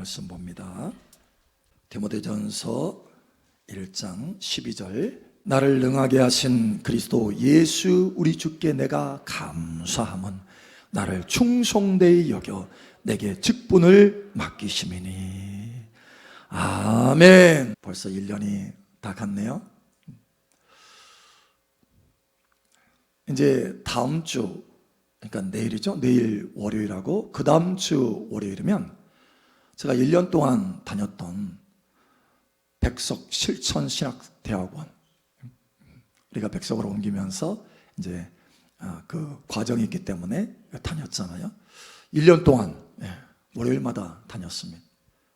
말씀 봅니다. 디모데전서 1장 12절. 나를 능하게 하신 그리스도 예수 우리 주께 내가 감사함은 나를 충성되이 여겨 내게 직분을 맡기심이니. 아멘. 벌써 1년이 다 갔네요. 이제 다음 주, 그러니까 내일이죠. 내일 월요일하고 그 다음 주 월요일이면 제가 1년 동안 다녔던 백석 실천신학대학원, 우리가 백석으로 옮기면서 이제 그 과정이 있기 때문에 다녔잖아요. 1년 동안 월요일마다 다녔습니다.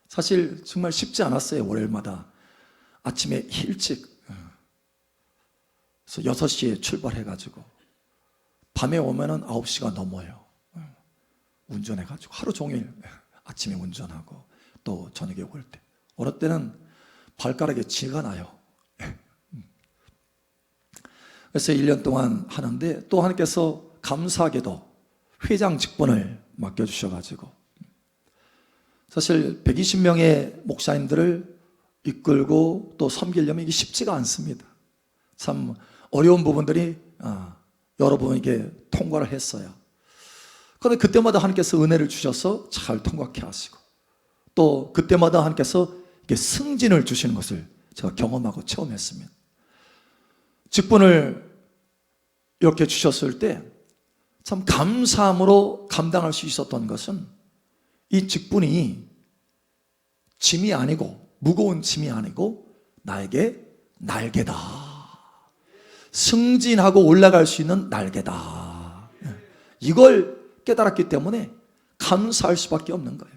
사실 정말 쉽지 않았어요. 월요일마다 아침에 일찍 그래서 6시에 출발해가지고 밤에 오면은 9시가 넘어요. 운전해가지고 하루 종일 아침에 운전하고 또 저녁에 올 때, 어느 때는 발가락에 쥐가 나요. 그래서 1년 동안 하는데 또 하나님께서 감사하게도 회장 직분을 맡겨주셔가지고 사실 120명의 목사님들을 이끌고 또 섬기려면 이게 쉽지가 않습니다. 참 어려운 부분들이 여러 번 이게 통과를 했어요. 그런데 그때마다 하나님께서 은혜를 주셔서 잘 통과케 하시고 또 그때마다 하나님께서 이게 승진을 주시는 것을 제가 경험하고 체험했습니다. 직분을 이렇게 주셨을 때 참 감사함으로 감당할 수 있었던 것은 이 직분이 짐이 아니고, 무거운 짐이 아니고 나에게 날개다. 승진하고 올라갈 수 있는 날개다. 이걸 깨달았기 때문에 감사할 수밖에 없는 거예요.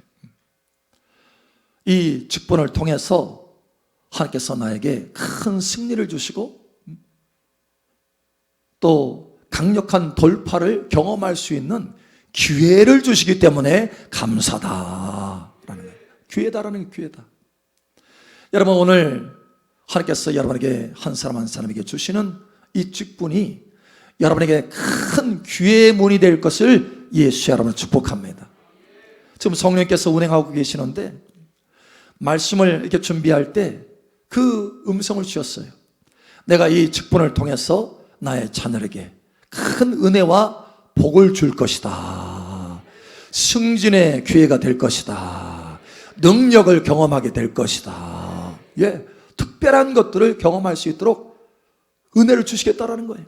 이 직분을 통해서 하나님께서 나에게 큰 승리를 주시고 또 강력한 돌파를 경험할 수 있는 기회를 주시기 때문에 감사다라는 거예요. 기회다라는 게 기회다. 여러분, 오늘 하나님께서 여러분에게 한 사람 한 사람에게 주시는 이 직분이 여러분에게 큰 기회의 문이 될 것을 예수 여러분을 축복합니다. 지금 성령께서 운행하고 계시는데 말씀을 이렇게 준비할 때 그 음성을 주셨어요. 내가 이 직분을 통해서 나의 자녀에게 큰 은혜와 복을 줄 것이다. 승진의 기회가 될 것이다. 능력을 경험하게 될 것이다. 특별한 것들을 경험할 수 있도록 은혜를 주시겠다라는 거예요.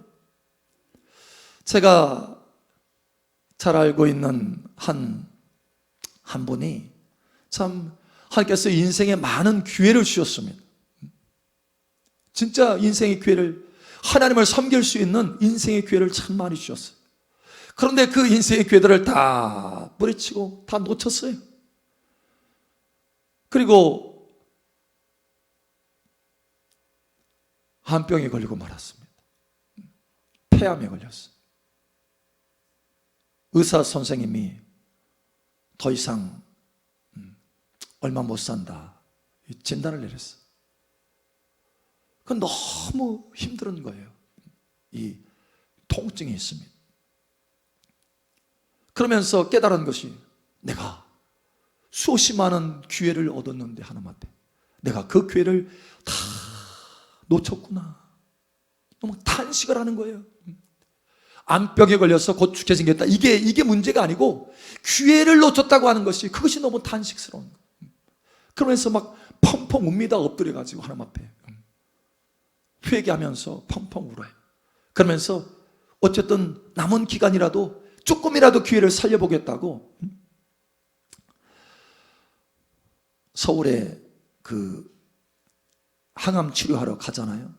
제가 잘 알고 있는 한 분이 참 하나님께서 인생에 많은 기회를 주셨습니다. 진짜 인생의 기회를, 하나님을 섬길 수 있는 인생의 기회를 참 많이 주셨어요. 그런데 그 인생의 기회들을 다 뿌리치고 다 놓쳤어요. 그리고 암병에 걸리고 말았습니다. 폐암에 걸렸어요. 의사 선생님이 더 이상 얼마 못 산다 진단을 내렸어요. 그건 너무 힘든 거예요. 이 통증이 있습니다. 그러면서 깨달은 것이, 내가 수없이 많은 기회를 얻었는데 하나님 앞에 내가 그 기회를 다 놓쳤구나. 너무 탄식을 하는 거예요. 암병에 걸려서 곧 죽게 생겼다. 이게 문제가 아니고 기회를 놓쳤다고 하는 것이, 그것이 너무 탄식스러운 거예요. 그러면서 막 펑펑 웁니다. 엎드려가지고 하나님 앞에 회개하면서 펑펑 울어요. 그러면서 어쨌든 남은 기간이라도 조금이라도 기회를 살려보겠다고 서울에 그 항암 치료하러 가잖아요.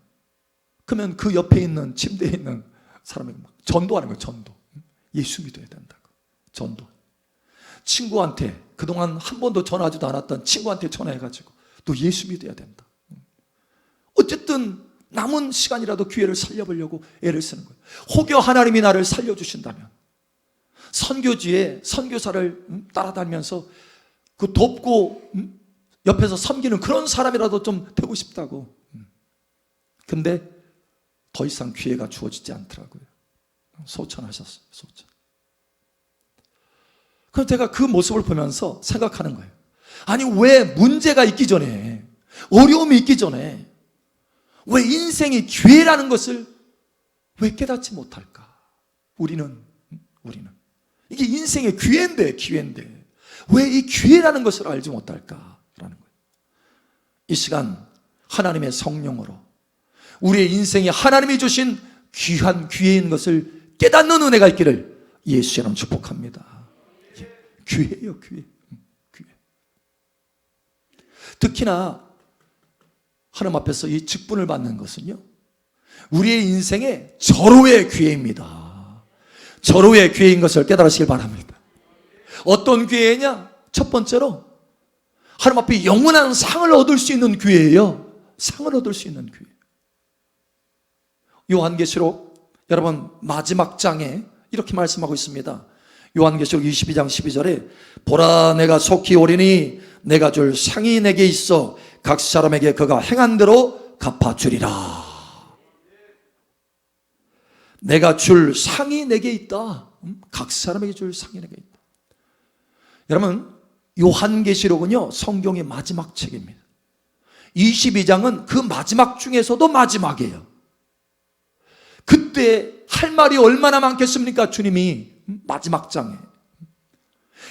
그러면 그 옆에 있는 침대에 있는 사람에게 막 전도하는 거예요. 전도. 예수 믿어야 된다고. 전도. 친구한테, 그동안 한 번도 전화하지도 않았던 친구한테 전화해가지고 너 예수 믿어야 된다. 어쨌든 남은 시간이라도 기회를 살려보려고 애를 쓰는 거예요. 혹여 하나님이 나를 살려주신다면 선교지에 선교사를 따라다니면서 그 돕고 옆에서 섬기는 그런 사람이라도 좀 되고 싶다고. 근데 더 이상 기회가 주어지지 않더라고요. 소천하셨어요. 소천. 그럼 제가 그 모습을 보면서 생각하는 거예요. 아니, 왜 문제가 있기 전에, 어려움이 있기 전에 왜 인생이 기회라는 것을 왜 깨닫지 못할까? 우리는 이게 인생의 기회인데 왜 이 기회라는 것을 알지 못할까라는 거예요. 이 시간 하나님의 성령으로 우리의 인생에 하나님이 주신 귀한 기회인 것을 깨닫는 은혜가 있기를 예수 이름 축복합니다. 기회예요, 기회. 특히나 하나님 앞에서 이 직분을 받는 것은요, 우리의 인생의 절호의 기회입니다. 절호의 기회인 것을 깨달으시길 바랍니다. 어떤 기회냐? 첫 번째로 하나님 앞에 영원한 상을 얻을 수 있는 기회예요. 상을 얻을 수 있는 기회. 요한계시록 여러분 마지막 장에 이렇게 말씀하고 있습니다. 요한계시록 22장 12절에 보라, 내가 속히 오리니 내가 줄 상이 내게 있어 각 사람에게 그가 행한 대로 갚아주리라. 내가 줄 상이 내게 있다. 각 사람에게 줄 상이 내게 있다. 여러분, 요한계시록은요 성경의 마지막 책입니다. 22장은 그 마지막 중에서도 마지막이에요. 그때 할 말이 얼마나 많겠습니까? 주님이 마지막 장에.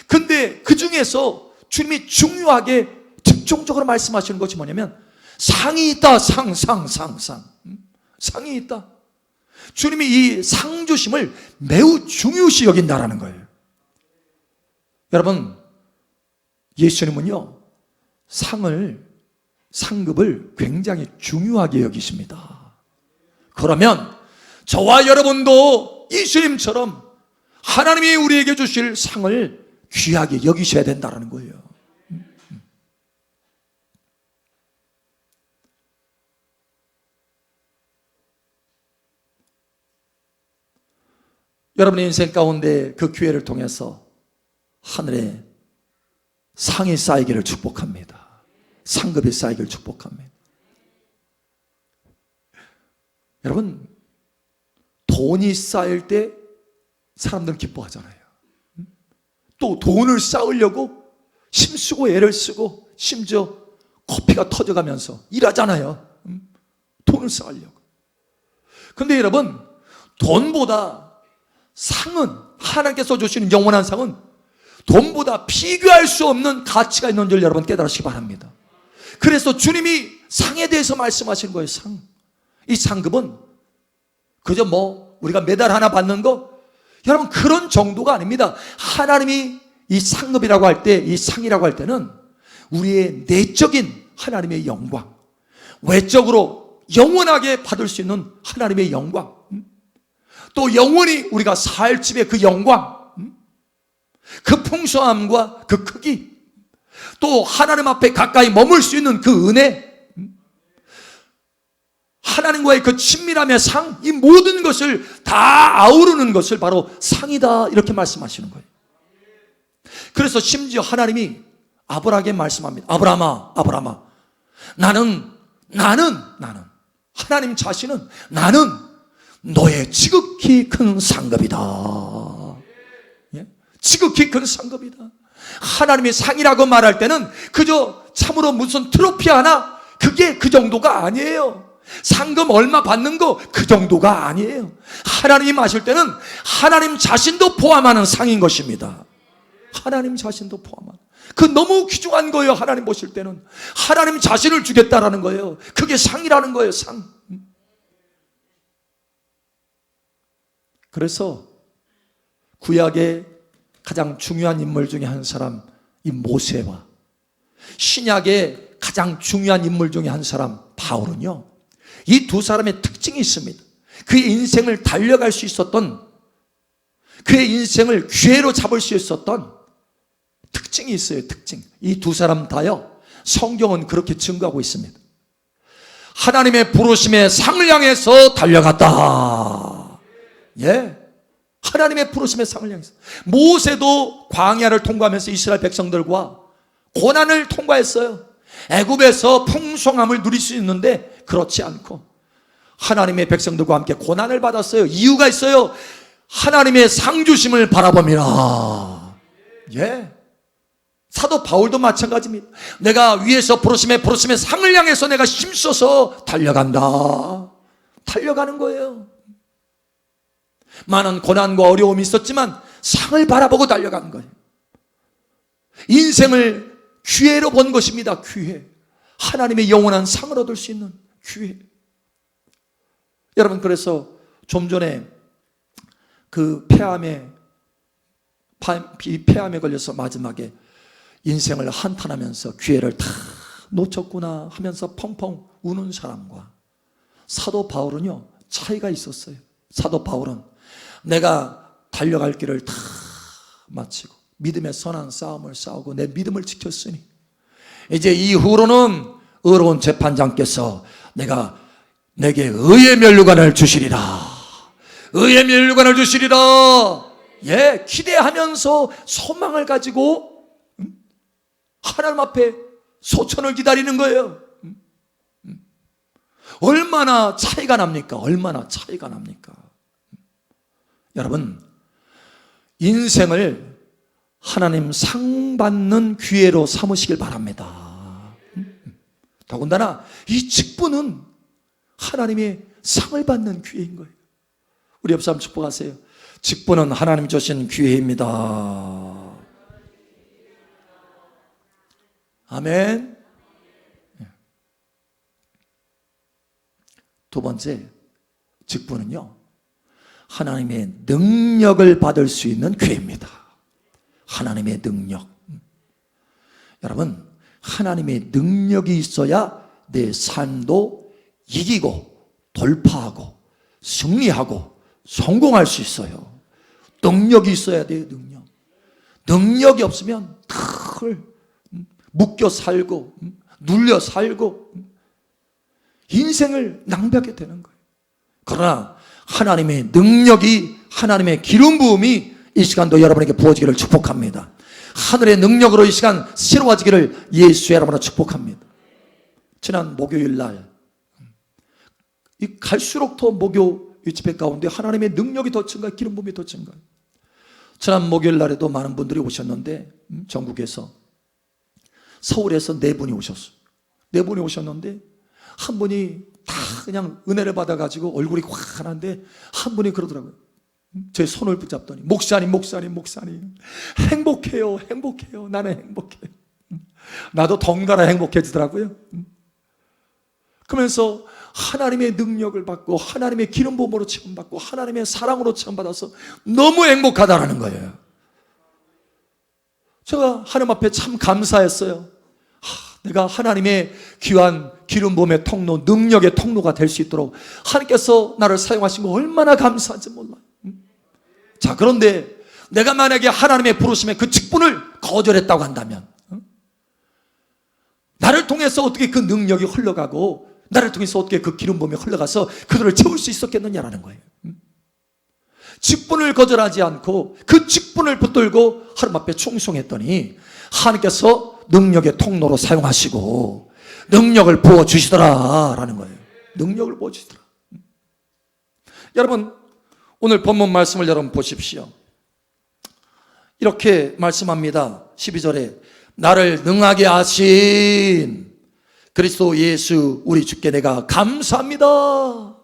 근데 그 중에서 주님이 중요하게 집중적으로 말씀하시는 것이 뭐냐면 상이 있다. 상이 있다. 주님이 이 상 주심을 매우 중요시 여긴다라는 거예요. 여러분, 예수님은요 상급을 굉장히 중요하게 여기십니다. 그러면 저와 여러분도 예수님처럼 하나님이 우리에게 주실 상을 귀하게 여기셔야 된다는 거예요. 여러분의 인생 가운데 그 기회를 통해서 하늘에 상이 쌓이기를 축복합니다. 상급이 쌓이기를 축복합니다. 여러분, 돈이 쌓일 때 사람들은 기뻐하잖아요. 또 돈을 쌓으려고 힘쓰고 애를 쓰고 심지어 코피가 터져가면서 일하잖아요. 돈을 쌓으려고. 그런데 여러분, 돈보다 상은, 하나님께서 주시는 영원한 상은 돈보다 비교할 수 없는 가치가 있는 줄 여러분 깨달으시기 바랍니다. 그래서 주님이 상에 대해서 말씀하신 거예요. 상. 이 상급은 그저 우리가 메달 하나 받는 거, 여러분 그런 정도가 아닙니다. 하나님이 이 상급이라고 할 때, 이 상이라고 할 때는 우리의 내적인 하나님의 영광, 외적으로 영원하게 받을 수 있는 하나님의 영광, 또 영원히 우리가 살 집의 그 영광, 그 풍성함과 그 크기, 또 하나님 앞에 가까이 머물 수 있는 그 은혜, 하나님과의 그 친밀함의 상, 이 모든 것을 다 아우르는 것을 바로 상이다, 이렇게 말씀하시는 거예요. 그래서 심지어 하나님이 아브라함에게 말씀합니다. 아브라함아, 나는 하나님 자신은 나는 너의 지극히 큰 상급이다. 예? 지극히 큰 상급이다. 하나님의 상이라고 말할 때는 그저 참으로 무슨 트로피 하나, 그게 그 정도가 아니에요. 상금 얼마 받는 거 그 정도가 아니에요. 하나님이 마실 때는 하나님 자신도 포함하는 상인 것입니다. 하나님 자신도 포함한, 그 너무 귀중한 거예요. 하나님 보실 때는 하나님 자신을 주겠다라는 거예요. 그게 상이라는 거예요. 상. 그래서 구약의 가장 중요한 인물 중에 한 사람, 이 모세와 신약의 가장 중요한 인물 중에 한 사람 바울은요, 이 두 사람의 특징이 있습니다. 그의 인생을 달려갈 수 있었던, 그의 인생을 기회로 잡을 수 있었던 특징이 있어요. 특징. 이 두 사람 다요, 성경은 그렇게 증거하고 있습니다. 하나님의 부르심에 상을 향해서 달려갔다. 예, 하나님의 부르심에 상을 향해서. 모세도 광야를 통과하면서 이스라엘 백성들과 고난을 통과했어요. 애굽에서 풍성함을 누릴 수 있는데 그렇지 않고 하나님의 백성들과 함께 고난을 받았어요. 이유가 있어요. 하나님의 상 주심을 바라봅니다. 예, 사도 바울도 마찬가지입니다. 내가 위에서 부르심의 상을 향해서 내가 힘써서 달려가는 거예요. 많은 고난과 어려움이 있었지만 상을 바라보고 달려가는 거예요. 인생을 기회로 본 것입니다. 기회. 하나님의 영원한 상을 얻을 수 있는 기회. 여러분, 그래서 좀 전에 그 폐암에 걸려서 마지막에 인생을 한탄하면서 기회를 다 놓쳤구나 하면서 펑펑 우는 사람과 사도 바울은요, 차이가 있었어요. 사도 바울은 내가 달려갈 길을 다 마치고 믿음의 선한 싸움을 싸우고 내 믿음을 지켰으니 이제 이후로는 의로운 재판장께서 내게 의의 면류관을 주시리라. 의의 면류관을 주시리라. 예, 기대하면서 소망을 가지고 하나님 앞에 소천을 기다리는 거예요. 얼마나 차이가 납니까? 얼마나 차이가 납니까? 여러분, 인생을 하나님 상 받는 기회로 삼으시길 바랍니다. 더군다나 이 직분은 하나님의 상을 받는 기회인 거예요. 우리 옆 사람 축복하세요. 직분은 하나님 주신 기회입니다. 아멘. 두 번째, 직분은요, 하나님의 능력을 받을 수 있는 기회입니다. 하나님의 능력. 여러분, 하나님의 능력이 있어야 내 삶도 이기고 돌파하고 승리하고 성공할 수 있어요. 능력이 있어야 돼요. 능력이 없으면 늘 묶여 살고 눌려 살고 인생을 낭비하게 되는 거예요. 그러나 하나님의 능력이, 하나님의 기름 부음이 이 시간도 여러분에게 부어지기를 축복합니다. 하늘의 능력으로 이 시간 새로워지기를 예수의 이름으로 축복합니다. 지난 목요일 날 갈수록 더 목요 집회 가운데 하나님의 능력이 더 증가해, 기름 부음이 더 증가해. 지난 목요일 날에도 많은 분들이 오셨는데, 전국에서 서울에서 4분이 오셨어요. 4분이 오셨는데 한 분이 다 그냥 은혜를 받아가지고 얼굴이 환한데 한 분이 그러더라고요. 제 손을 붙잡더니 목사님 행복해요. 나는 행복해요. 나도 덩달아 행복해지더라고요. 그러면서 하나님의 능력을 받고 하나님의 기름 부음으로 체험받고 하나님의 사랑으로 체험받아서 너무 행복하다라는 거예요. 제가 하나님 앞에 참 감사했어요. 내가 하나님의 귀한 기름 부음의 통로, 능력의 통로가 될 수 있도록 하나님께서 나를 사용하신 거 얼마나 감사한지 몰라요. 자, 그런데 내가 만약에 하나님의 부르심에 그 직분을 거절했다고 한다면 나를 통해서 어떻게 그 능력이 흘러가고 나를 통해서 어떻게 그 기름 부음이 흘러가서 그들을 채울 수 있었겠느냐라는 거예요. 직분을 거절하지 않고 그 직분을 붙들고 하나님 앞에 충성했더니 하나님께서 능력의 통로로 사용하시고 능력을 부어주시더라라는 거예요. 능력을 부어주시더라. 여러분, 오늘 본문 말씀을 여러분 보십시오. 이렇게 말씀합니다. 12절에 나를 능하게 하신 그리스도 예수 우리 주께 내가 감사합니다.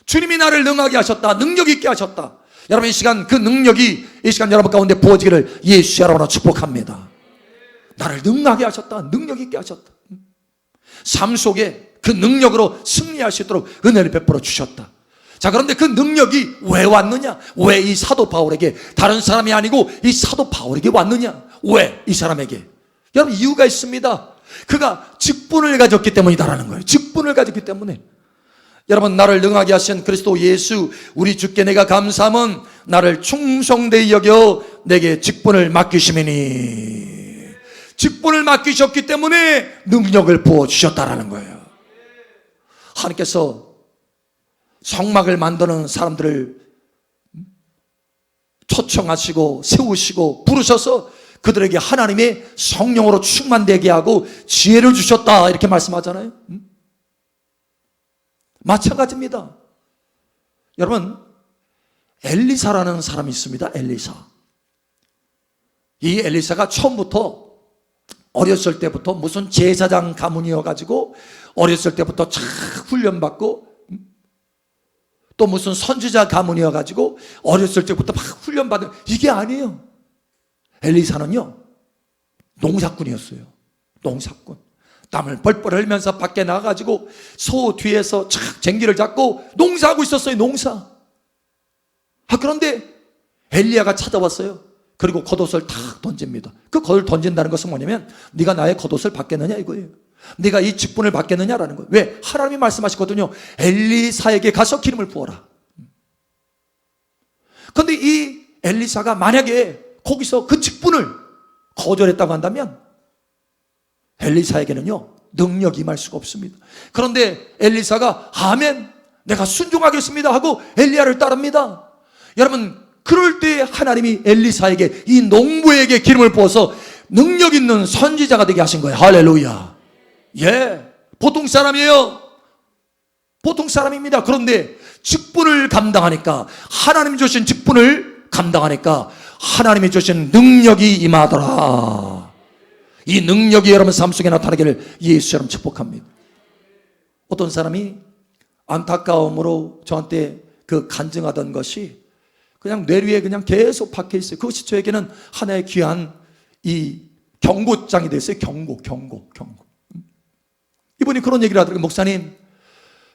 주님이 나를 능하게 하셨다. 능력 있게 하셨다. 여러분, 이 시간 그 능력이 이 시간 여러분 가운데 부어지기를 예수 여러분으로 축복합니다. 나를 능하게 하셨다. 능력 있게 하셨다. 삶 속에 그 능력으로 승리할 수 있도록 은혜를 베풀어 주셨다. 자, 그런데 그 능력이 왜 왔느냐? 왜 이 사도 바울에게, 다른 사람이 아니고 이 사도 바울에게 왔느냐? 왜 이 사람에게? 여러분, 이유가 있습니다. 그가 직분을 가졌기 때문이다라는 거예요. 직분을 가졌기 때문에. 여러분, 나를 능하게 하신 그리스도 예수 우리 주께 내가 감사함은 나를 충성되이 여겨 내게 직분을 맡기심이니, 직분을 맡기셨기 때문에 능력을 부어주셨다라는 거예요. 하나님께서 성막을 만드는 사람들을 초청하시고 세우시고 부르셔서 그들에게 하나님의 성령으로 충만되게 하고 지혜를 주셨다, 이렇게 말씀하잖아요. 마찬가지입니다. 여러분, 엘리사라는 사람이 있습니다. 엘리사. 이 엘리사가 처음부터 어렸을 때부터 무슨 제사장 가문이어가지고 어렸을 때부터 쫙 훈련받고, 또 무슨 선지자 가문이어가지고 어렸을 때부터 막 훈련받은, 이게 아니에요. 엘리사는요, 농사꾼이었어요. 농사꾼. 땀을 뻘뻘 흘리면서 밖에 나가가지고 소 뒤에서 착 쟁기를 잡고 농사하고 있었어요. 농사. 그런데 엘리야가 찾아왔어요. 그리고 겉옷을 탁 던집니다. 그 겉을 던진다는 것은 뭐냐면, 네가 나의 겉옷을 받겠느냐 이거예요. 네가 이 직분을 받겠느냐라는 거예요. 왜? 하나님이 말씀하시거든요. 엘리사에게 가서 기름을 부어라. 그런데 이 엘리사가 만약에 거기서 그 직분을 거절했다고 한다면 엘리사에게는요, 능력이 임할 수가 없습니다. 그런데 엘리사가 아멘, 내가 순종하겠습니다 하고 엘리야를 따릅니다. 여러분, 그럴 때 하나님이 엘리사에게, 이 농부에게 기름을 부어서 능력 있는 선지자가 되게 하신 거예요. 할렐루야. 예, 보통 사람이에요. 보통 사람입니다. 그런데 직분을 감당하니까, 하나님이 주신 직분을 감당하니까 하나님이 주신 능력이 임하더라. 이 능력이 여러분 삶 속에 나타나기를 예수처럼 축복합니다. 어떤 사람이 안타까움으로 저한테 그 간증하던 것이 그냥 뇌리에 그냥 계속 박혀 있어요. 그것이 저에게는 하나의 귀한 이 경고장이 됐어요. 경고. 이분이 그런 얘기를 하더라고요. 목사님,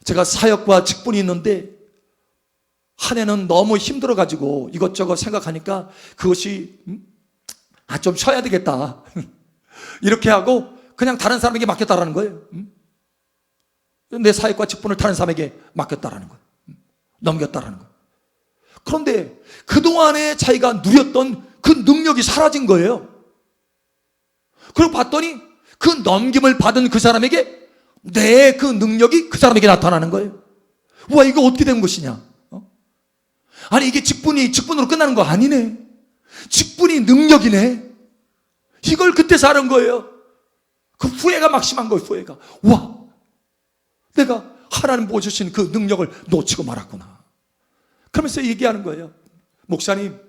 제가 사역과 직분이 있는데 한 해는 너무 힘들어가지고 이것저것 생각하니까 그것이 좀 쉬어야 되겠다. 이렇게 하고 그냥 다른 사람에게 맡겼다라는 거예요. 내 사역과 직분을 다른 사람에게 맡겼다라는 거예요. 넘겼다라는 거예요. 그런데 그동안에 자기가 누렸던 그 능력이 사라진 거예요. 그리고 봤더니 그 넘김을 받은 그 사람에게 내 그 능력이 그 사람에게 나타나는 거예요. 와, 이거 어떻게 된 것이냐? 아니, 이게 직분으로 끝나는 거 아니네. 직분이 능력이네. 이걸 그때서 아는 거예요. 그 후회가 막심한 거예요. 후회가. 와, 내가 하나님 보여주신 그 능력을 놓치고 말았구나. 그러면서 얘기하는 거예요. 목사님,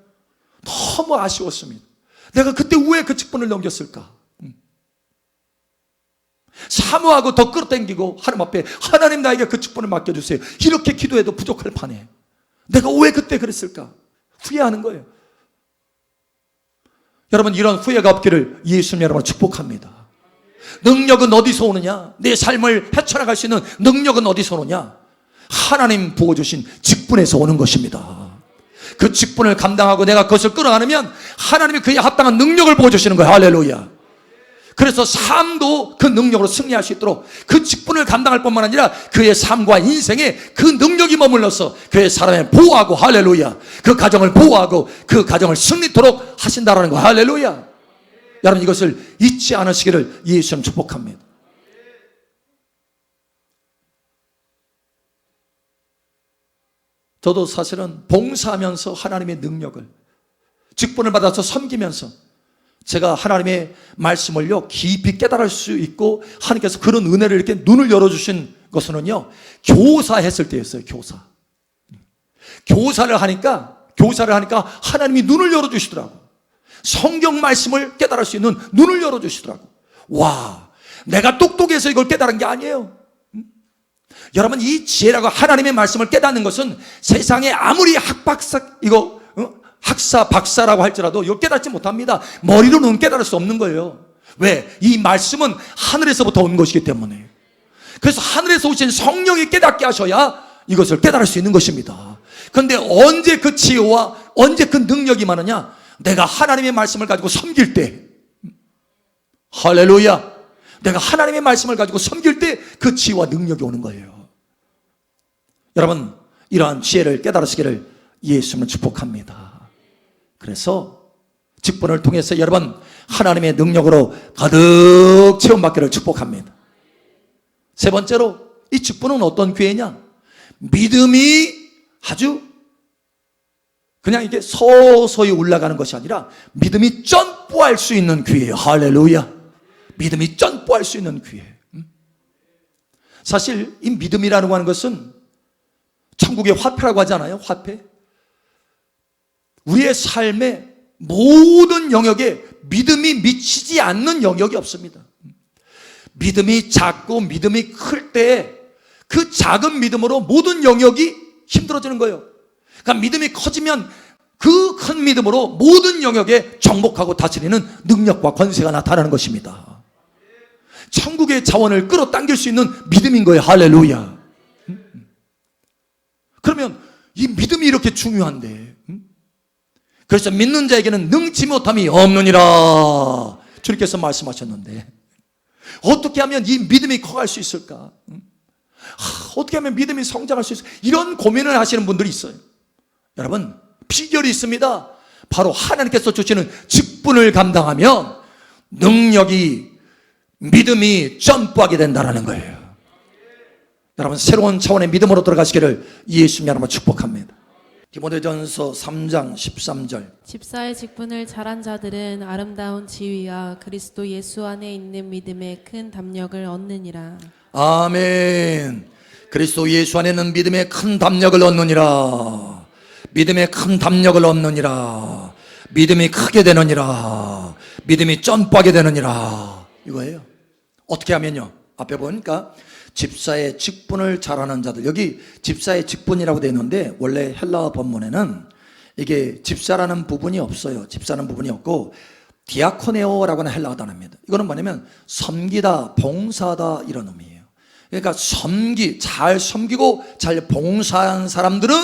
너무 아쉬웠습니다. 내가 그때 왜 그 직분을 넘겼을까? 사모하고 더 끌어당기고 하나님 앞에, 하나님 나에게 그 직분을 맡겨주세요. 이렇게 기도해도 부족할 판에 내가 왜 그때 그랬을까? 후회하는 거예요. 여러분, 이런 후회가 없기를 예수님 여러분을 축복합니다. 능력은 어디서 오느냐? 내 삶을 헤쳐나갈 수 있는 능력은 어디서 오느냐? 하나님 부어주신 직분에서 오는 것입니다. 그 직분을 감당하고 내가 그것을 끌어안으면 하나님이 그에 합당한 능력을 부어주시는 거예요. 할렐루야. 그래서 삶도 그 능력으로 승리할 수 있도록 그 직분을 감당할 뿐만 아니라 그의 삶과 인생에 그 능력이 머물러서 그의 사람을 보호하고, 할렐루야, 그 가정을 보호하고 그 가정을 승리토록 하신다라는 거. 할렐루야. 여러분, 이것을 잊지 않으시기를 예수님 축복합니다. 저도 사실은 봉사하면서 하나님의 능력을, 직분을 받아서 섬기면서 제가 하나님의 말씀을요 깊이 깨달을 수 있고, 하나님께서 그런 은혜를 이렇게 눈을 열어주신 것은요, 교사했을 때였어요. 교사를 하니까 하나님이 눈을 열어주시더라고. 성경 말씀을 깨달을 수 있는 눈을 열어주시더라고. 와, 내가 똑똑해서 이걸 깨달은 게 아니에요. 여러분, 이 지혜라고 하나님의 말씀을 깨닫는 것은 세상에 아무리 학사 박사라고 할지라도 이걸 깨닫지 못합니다. 머리로는 깨달을 수 없는 거예요. 왜? 이 말씀은 하늘에서부터 온 것이기 때문에. 그래서 하늘에서 오신 성령이 깨닫게 하셔야 이것을 깨달을 수 있는 것입니다. 그런데 언제 그 지혜와 언제 그 능력이 많으냐? 내가 하나님의 말씀을 가지고 섬길 때. 할렐루야. 내가 하나님의 말씀을 가지고 섬길 때 그 지혜와 능력이 오는 거예요. 여러분, 이러한 지혜를 깨달으시기를 예수님은 축복합니다. 그래서 직분을 통해서 여러분 하나님의 능력으로 가득 체험받기를 축복합니다. 세 번째로, 이 직분은 어떤 기회냐? 믿음이 아주 그냥 이게 서서히 올라가는 것이 아니라 믿음이 점프할 수 있는 기회예요. 할렐루야. 믿음이 점프할 수 있는 기회. 사실 이 믿음이라는 거 하는 것은 천국의 화폐라고 하잖아요. 화폐. 우리의 삶의 모든 영역에 믿음이 미치지 않는 영역이 없습니다. 믿음이 작고 믿음이 클 때 그 작은 믿음으로 모든 영역이 힘들어지는 거예요. 그러니까 믿음이 커지면 그 큰 믿음으로 모든 영역에 정복하고 다스리는 능력과 권세가 나타나는 것입니다. 천국의 자원을 끌어당길 수 있는 믿음인 거예요. 할렐루야. 그러면 이 믿음이 이렇게 중요한데, 그래서 믿는 자에게는 능치 못함이 없느니라 주님께서 말씀하셨는데, 어떻게 하면 이 믿음이 커갈 수 있을까? 어떻게 하면 믿음이 성장할 수 있을까? 이런 고민을 하시는 분들이 있어요. 여러분, 비결이 있습니다. 바로 하나님께서 주시는 직분을 감당하면 능력이, 믿음이 점프하게 된다는 거예요. 여러분, 새로운 차원의 믿음으로 들어가시기를 예수님 이름으로 축복합니다. 디모데전서 3장 13절. 집사의 직분을 잘한 자들은 아름다운 지위와 그리스도 예수 안에 있는 믿음의 큰 담력을 얻느니라. 아멘. 그리스도 예수 안에는 믿음의 큰 담력을 얻느니라. 믿음의 큰 담력을 얻느니라. 믿음이 크게 되느니라. 믿음이 점프하게 되느니라. 이거예요. 어떻게 하면요, 앞에 보니까 집사의 직분을 잘하는 자들, 여기 집사의 직분이라고 되어 있는데 원래 헬라어 본문에는 이게 집사라는 부분이 없어요. 집사라는 부분이 없고 디아코네오라고 하는 헬라어 단어입니다. 이거는 뭐냐면 섬기다, 봉사하다 이런 의미예요. 그러니까 잘 섬기고 잘 봉사한 사람들은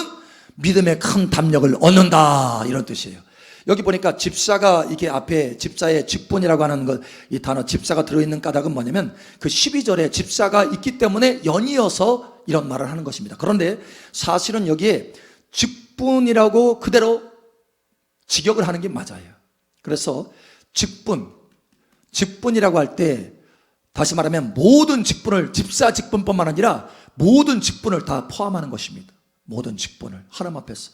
믿음의 큰 담력을 얻는다 이런 뜻이에요. 여기 보니까 집사가, 이게 앞에 집사의 직분이라고 하는 것, 이 단어 집사가 들어있는 까닭은 뭐냐면 그 12절에 집사가 있기 때문에 연이어서 이런 말을 하는 것입니다. 그런데 사실은 여기에 직분이라고 그대로 직역을 하는 게 맞아요. 그래서 직분이라고 할 때 다시 말하면 모든 직분을, 집사 직분뿐만 아니라 모든 직분을 다 포함하는 것입니다. 모든 직분을 하나님 앞에서.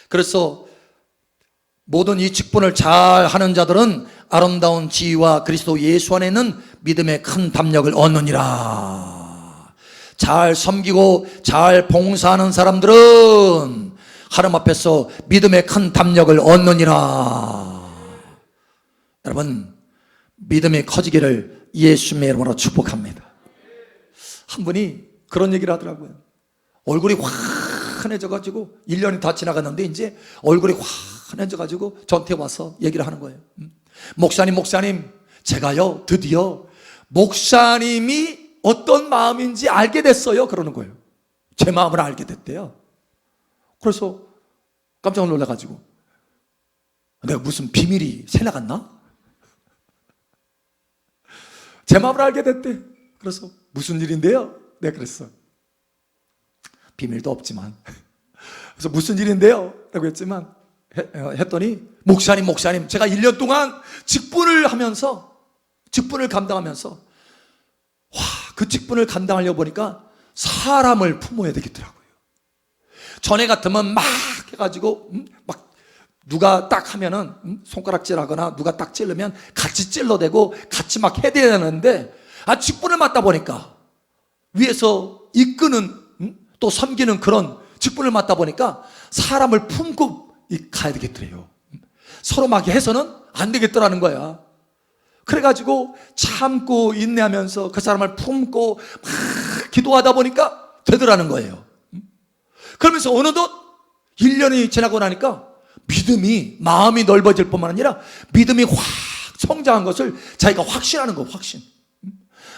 그래서 모든 이 직분을 잘 하는 자들은 아름다운 지위와 그리스도 예수 안에 있는 믿음의 큰 담력을 얻느니라. 잘 섬기고 잘 봉사하는 사람들은 하나님 앞에서 믿음의 큰 담력을 얻느니라. 여러분, 믿음이 커지기를 예수님의 이름으로 축복합니다. 한 분이 그런 얘기를 하더라고요. 얼굴이 환해져가지고 1년이 다 지나갔는데 이제 얼굴이 환해져가지고 저한테 와서 얘기를 하는 거예요. 목사님, 제가요 드디어 목사님이 어떤 마음인지 알게 됐어요. 그러는 거예요. 제 마음을 알게 됐대요. 그래서 깜짝 놀라가지고 내가 무슨 비밀이 새나갔나? 제 마음을 알게 됐대. 그래서 무슨 일인데요? 내가 그랬어. 비밀도 없지만. 그래서 무슨 일인데요? 라고 했지만 했더니 목사님, 제가 1년 동안 직분을 감당하면서 그 직분을 감당하려고 보니까 사람을 품어야 되겠더라고요. 전에 같으면 막 해가지고 막 누가 딱 하면은 손가락질하거나 누가 딱 찌르면 같이 찔러대고 같이 막 해야 되는데, 직분을 맡다 보니까 위에서 이끄는 또 섬기는 그런 직분을 맡다 보니까 사람을 품고 가야 되겠더래요. 서로 막 해서는 안 되겠더라는 거야. 그래가지고 참고 인내하면서 그 사람을 품고 막 기도하다 보니까 되더라는 거예요. 그러면서 어느덧 1년이 지나고 나니까 믿음이, 마음이 넓어질 뿐만 아니라 믿음이 확 성장한 것을 자기가 확신하는 거, 확신.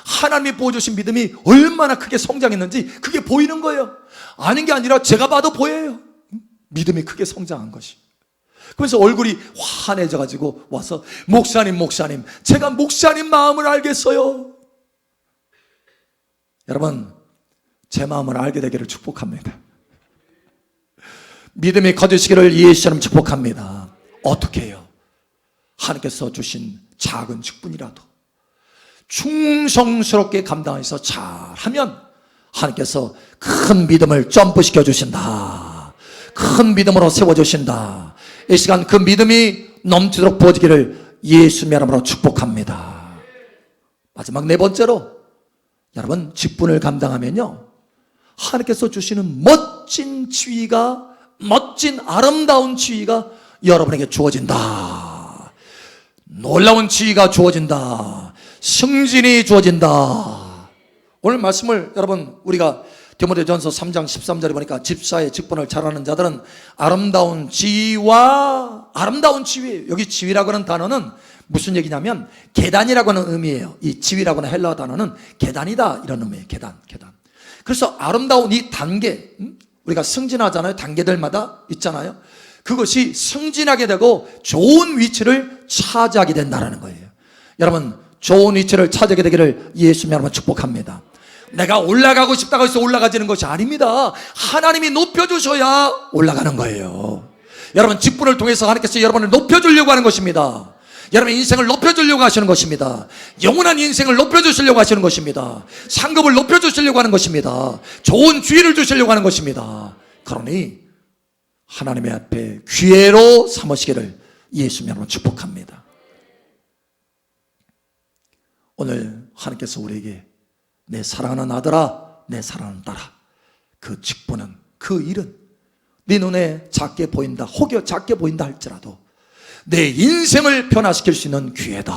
하나님이 보여주신 믿음이 얼마나 크게 성장했는지 그게 보이는 거예요. 아닌 게 아니라 제가 봐도 보여요. 믿음이 크게 성장한 것이. 그래서 얼굴이 환해져가지고 와서 목사님, 제가 목사님 마음을 알겠어요. 여러분, 제 마음을 알게 되기를 축복합니다. 믿음이 커지시기를 예수님 축복합니다. 어떻게 해요? 하나님께서 주신 작은 직분이라도 충성스럽게 감당해서 잘하면 하나님께서 큰 믿음을 점프시켜 주신다. 큰 믿음으로 세워주신다. 이 시간 그 믿음이 넘치도록 부어지기를 예수님의 이름으로 축복합니다. 마지막 네 번째로, 여러분, 직분을 감당하면요 하나님께서 주시는 멋진 지위가, 멋진 아름다운 지위가 여러분에게 주어진다. 놀라운 지위가 주어진다. 승진이 주어진다. 오늘 말씀을 여러분 우리가 디모데전서 3장 13절에 보니까 집사의 직분을 잘하는 자들은 아름다운 지위와 아름다운 지위. 여기 지위라고 하는 단어는 무슨 얘기냐면 계단이라고 하는 의미예요. 이 지위라고 하는 헬라어 단어는 계단이다 이런 의미예요. 계단. 그래서 아름다운 이 단계, 우리가 승진하잖아요. 단계들마다 있잖아요. 그것이 승진하게 되고 좋은 위치를 차지하게 된다는 거예요. 여러분 좋은 위치를 차지하게 되기를 예수님 여러분 축복합니다. 내가 올라가고 싶다고 해서 올라가지는 것이 아닙니다. 하나님이 높여주셔야 올라가는 거예요. 여러분 직분을 통해서 하나님께서 여러분을 높여주려고 하는 것입니다. 여러분의 인생을 높여주려고 하시는 것입니다. 영원한 인생을 높여주시려고 하시는 것입니다. 상급을 높여주시려고 하는 것입니다. 좋은 주의를 주시려고 하는 것입니다. 그러니 하나님의 앞에 기회로 삼으시기를 예수님 여러분 축복합니다. 오늘 하나님께서 우리에게 내 사랑하는 아들아, 내 사랑하는 딸아, 그 직분은, 그 일은 네 눈에 작게 보인다, 혹여 작게 보인다 할지라도 내 인생을 변화시킬 수 있는 기회다.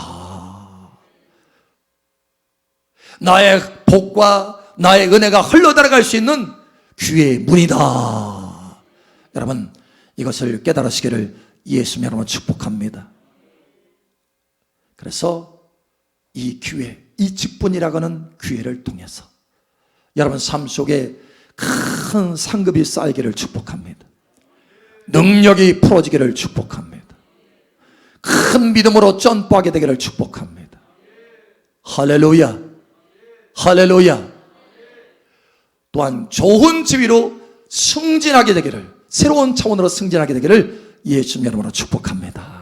나의 복과 나의 은혜가 흘러들어갈 수 있는 기회의 문이다. 여러분 이것을 깨달으시기를 예수님 여러분 축복합니다. 그래서 이 기회, 이 직분이라고 하는 기회를 통해서 여러분 삶 속에 큰 상급이 쌓이기를 축복합니다. 능력이 풀어지기를 축복합니다. 큰 믿음으로 점프하게 되기를 축복합니다. 할렐루야, 할렐루야. 또한 좋은 지위로 승진하게 되기를, 새로운 차원으로 승진하게 되기를 예수님 여러분으로 축복합니다.